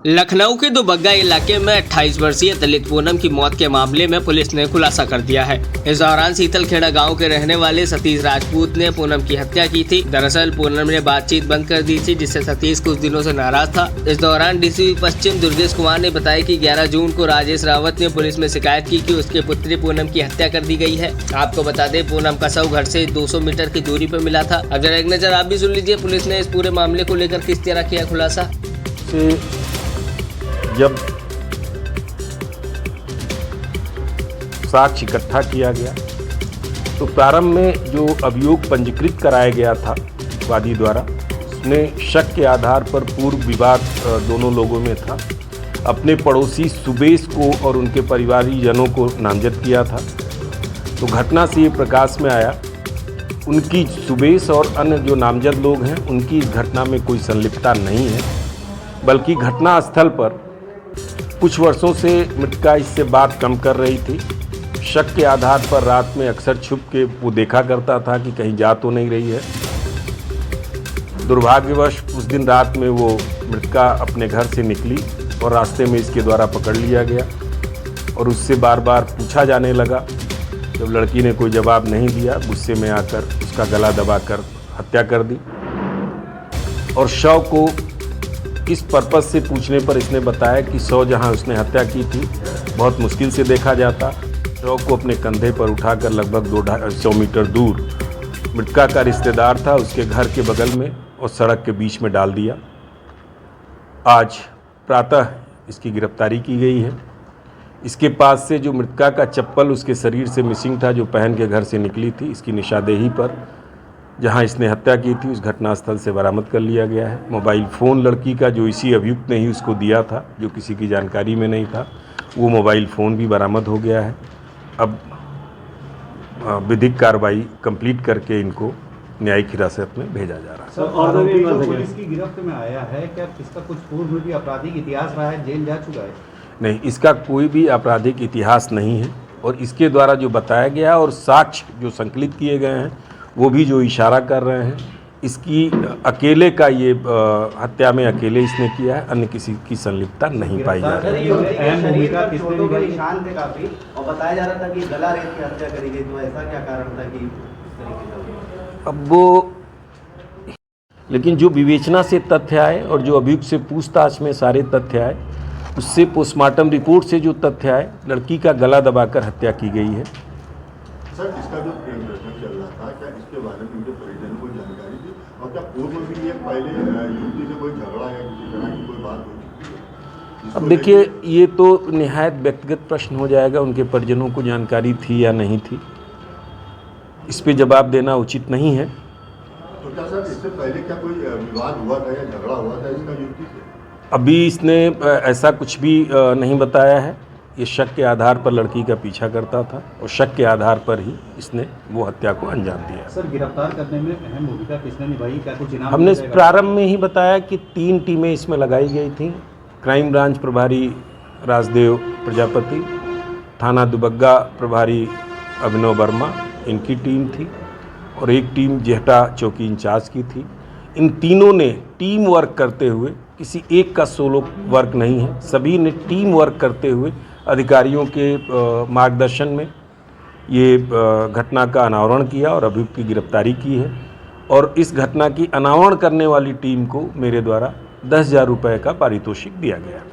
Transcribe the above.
लखनऊ के दुबग्गा इलाके में 28 वर्षीय दलित पूनम की मौत के मामले में पुलिस ने खुलासा कर दिया है। इस दौरान शीतलखेड़ा गांव के रहने वाले सतीश राजपूत ने पूनम की हत्या की थी। दरअसल पूनम ने बातचीत बंद कर दी थी, जिससे सतीश कुछ दिनों से नाराज था। इस दौरान डीसीपी पश्चिम दुर्गेश कुमार ने बताया कि 11 जून को राजेश रावत ने पुलिस में शिकायत की कि उसके पुत्री पूनम की हत्या कर दी गई है। आपको बता दें, पूनम का शव घर से 200 मीटर की दूरी पर मिला था। अब जरा एक नजर आप भी सुन लीजिए पुलिस ने इस पूरे मामले को लेकर किस तरह किया खुलासा। जब साक्ष्य इकट्ठा किया गया तो प्रारंभ में जो अभियोग पंजीकृत कराया गया था वादी द्वारा, उसमें शक के आधार पर पूर्व विवाद दोनों लोगों में था। अपने पड़ोसी सुबेश को और उनके परिवारजनों को नामजद किया था। तो घटना से ये प्रकाश में आया, उनकी सुबेश और अन्य जो नामजद लोग हैं उनकी इस घटना में कोई संलिप्तता नहीं है, बल्कि घटना स्थल पर कुछ वर्षों से मृतका इससे बात कम कर रही थी। शक के आधार पर रात में अक्सर छुप के वो देखा करता था कि कहीं जा तो नहीं रही है। दुर्भाग्यवश उस दिन रात में वो मृतका अपने घर से निकली और रास्ते में इसके द्वारा पकड़ लिया गया और उससे बार बार पूछा जाने लगा। जब लड़की ने कोई जवाब नहीं दिया, गुस्से में आकर उसका गला दबाकर हत्या कर दी। और शव को इस पर्पज़ से पूछने पर इसने बताया कि शव जहां उसने हत्या की थी बहुत मुश्किल से देखा जाता। शव को अपने कंधे पर उठाकर लगभग 200 मीटर दूर मृतका का रिश्तेदार था उसके घर के बगल में और सड़क के बीच में डाल दिया। आज प्रातः इसकी गिरफ्तारी की गई है। इसके पास से जो मृतका का चप्पल उसके शरीर से मिसिंग था, जो पहन के घर से निकली थी, इसकी निशानदेही पर जहां इसने हत्या की थी उस घटनास्थल से बरामद कर लिया गया है। मोबाइल फ़ोन लड़की का जो इसी अभियुक्त ने ही उसको दिया था, जो किसी की जानकारी में नहीं था, वो मोबाइल फ़ोन भी बरामद हो गया है। अब विधिक कार्रवाई कंप्लीट करके इनको न्यायिक हिरासत में भेजा जा रहा है। सर, आरोपी पुलिस की गिरफ्त में आया है, क्या इसका कुछ पूर्व में भी आपराधिक इतिहास रहा है, जेल जा चुका है? नहीं, इसका कोई भी आपराधिक इतिहास नहीं है और इसके द्वारा जो बताया गया और साक्ष्य जो संकलित किए गए हैं वो भी जो इशारा कर रहे हैं, इसकी अकेले का ये हत्या में अकेले इसने किया है, अन्य किसी की संलिप्तता नहीं पाई जा रही है। निशान थे काफी और बताया जा रहा था कि गला रेत की हत्या करी गई, तो ऐसा क्या कारण था कि अब वो, लेकिन जो विवेचना से तथ्य आए और जो अभियुक्त से पूछताछ में सारे तथ्य आए, उससे पोस्टमार्टम रिपोर्ट से जो तथ्य आए, लड़की का गला दबाकर हत्या की गई है। सर, इसका जो प्रेम प्रकरण चल रहा था, क्या इसके बारे में उनके परिजनों को जानकारी थी और क्या पूर्व में भी ये पहले युवती से कोई झगड़ा या किसी तरह की कोई बात हो चुकी है? अब देखिए, ये तो निहायत व्यक्तिगत प्रश्न हो जाएगा, उनके परिजनों को जानकारी थी या नहीं थी, इस पे जवाब देना उचित नहीं है। तो क्या सर, इससे पहले क्या कोई विवाद हुआ था या झगड़ा हुआ था इसका युवती से? अभी इसने ऐसा कुछ भी नहीं बताया है। ये शक के आधार पर लड़की का पीछा करता था और शक के आधार पर ही इसने वो हत्या को अंजाम दिया। सर, गिरफ्तार करने में अहम भूमिका किसने निभाई, क्या कुछ इनाम? हमने प्रारंभ में ही बताया कि 3 टीमें इसमें लगाई गई थी। क्राइम ब्रांच प्रभारी राजदेव प्रजापति, थाना दुबग्गा प्रभारी अभिनव वर्मा, इनकी टीम थी और एक टीम जेहटा चौकी इंचार्ज की थी। इन तीनों ने टीम वर्क करते हुए, किसी एक का सोलो वर्क नहीं है, सभी ने टीम वर्क करते हुए अधिकारियों के मार्गदर्शन में ये घटना का अनावरण किया और अभियुक्त की गिरफ्तारी की है। और इस घटना की अनावरण करने वाली टीम को मेरे द्वारा 10,000 रुपये का पारितोषिक दिया गया।